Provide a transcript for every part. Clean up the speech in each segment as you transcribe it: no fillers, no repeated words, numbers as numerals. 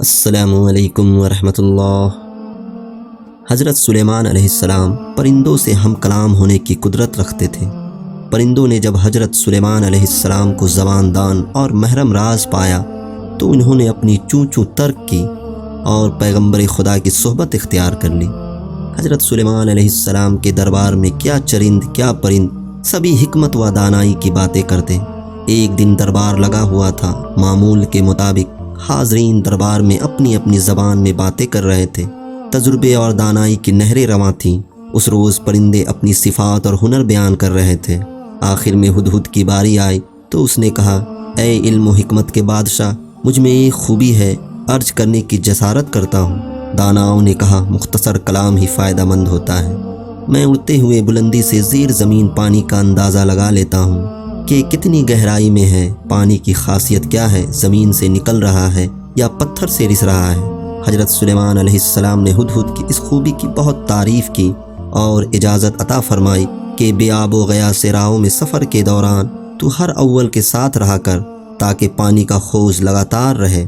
السلام علیکم ورحمۃ اللہ۔ حضرت سلیمان علیہ السلام پرندوں سے ہم کلام ہونے کی قدرت رکھتے تھے۔ پرندوں نے جب حضرت سلیمان علیہ السلام کو زبان دان اور محرم راز پایا تو انہوں نے اپنی چوں چوں ترک کی اور پیغمبر خدا کی صحبت اختیار کر لی۔ حضرت سلیمان علیہ السلام کے دربار میں کیا چرند کیا پرند سبھی حکمت و دانائی کی باتیں کرتے۔ ایک دن دربار لگا ہوا تھا، معمول کے مطابق حاضرین دربار میں اپنی اپنی زبان میں باتیں کر رہے تھے، تجربے اور دانائی کی نہریں رواں تھیں۔ اس روز پرندے اپنی صفات اور ہنر بیان کر رہے تھے۔ آخر میں ہد ہد کی باری آئی تو اس نے کہا، اے علم و حکمت کے بادشاہ، مجھ میں ایک خوبی ہے، عرض کرنے کی جسارت کرتا ہوں۔ داناؤں نے کہا، مختصر کلام ہی فائدہ مند ہوتا ہے۔ میں اڑتے ہوئے بلندی سے زیر زمین پانی کا اندازہ لگا لیتا ہوں کہ کتنی گہرائی میں ہے، پانی کی خاصیت کیا ہے، زمین سے نکل رہا ہے یا پتھر سے رس رہا ہے۔ حضرت سلیمان علیہ السلام نے ہد ہد کی اس خوبی کی بہت تعریف کی اور اجازت عطا فرمائی کہ بے آب و غیا سے راہوں میں سفر کے دوران تو ہر اول کے ساتھ رہا کر تاکہ پانی کا خوض لگاتار رہے۔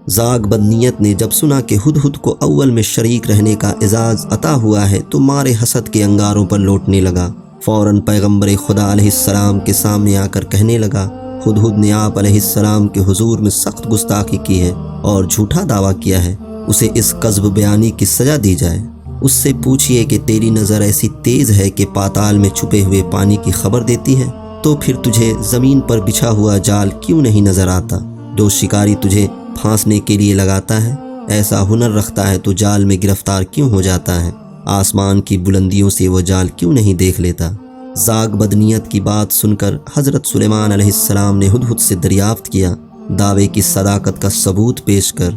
زاغ بدنیت نے جب سنا کہ ہد ہد کو اول میں شریک رہنے کا اعزاز عطا ہوا ہے تو مارے حسد کے انگاروں پر لوٹنے لگا۔ فوراً پیغمبر خدا علیہ السلام کے سامنے آ کر کہنے لگا، ہد ہد نے آپ علیہ السلام کے حضور میں سخت گستاخی کی ہے اور جھوٹا دعویٰ کیا ہے، اسے اس کذب بیانی کی سزا دی جائے۔ اس سے پوچھئے کہ تیری نظر ایسی تیز ہے کہ پاتال میں چھپے ہوئے پانی کی خبر دیتی ہے، تو پھر تجھے زمین پر بچھا ہوا جال کیوں نہیں نظر آتا؟ جو شکاری تجھے پھانسنے کے لیے لگاتا ہے، ایسا ہنر رکھتا ہے تو جال میں گرفتار کیوں ہو جاتا ہے؟ آسمان کی بلندیوں سے وہ جال کیوں نہیں دیکھ لیتا؟ زاغ بدنیت کی بات سن کر حضرت سلیمان علیہ السلام نے ہد ہد سے دریافت کیا۔ دعوے کی صداقت کا ثبوت پیش کر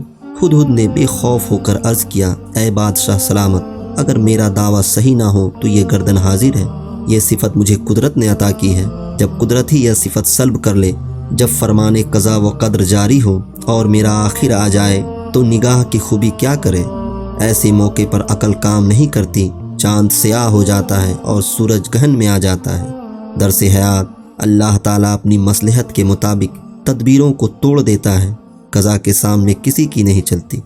ہد ہد نے بے خوف ہو کر عرض کیا، اے بادشاہ سلامت، اگر میرا دعویٰ صحیح نہ ہو تو یہ گردن حاضر ہے۔ یہ صفت مجھے قدرت نے عطا کی ہے۔ جب قدرت ہی یہ صفت سلب کر لے، جب فرمان قضا و قدر جاری ہو اور میرا آخر آ جائے تو نگاہ کی خوبی کیا کرے؟ ایسے موقع پر عقل کام نہیں کرتی، چاند سیاہ ہو جاتا ہے اور سورج گہن میں آ جاتا ہے۔ درس حیات، اللہ تعالیٰ اپنی مصلحت کے مطابق تدبیروں کو توڑ دیتا ہے، قضا کے سامنے کسی کی نہیں چلتی۔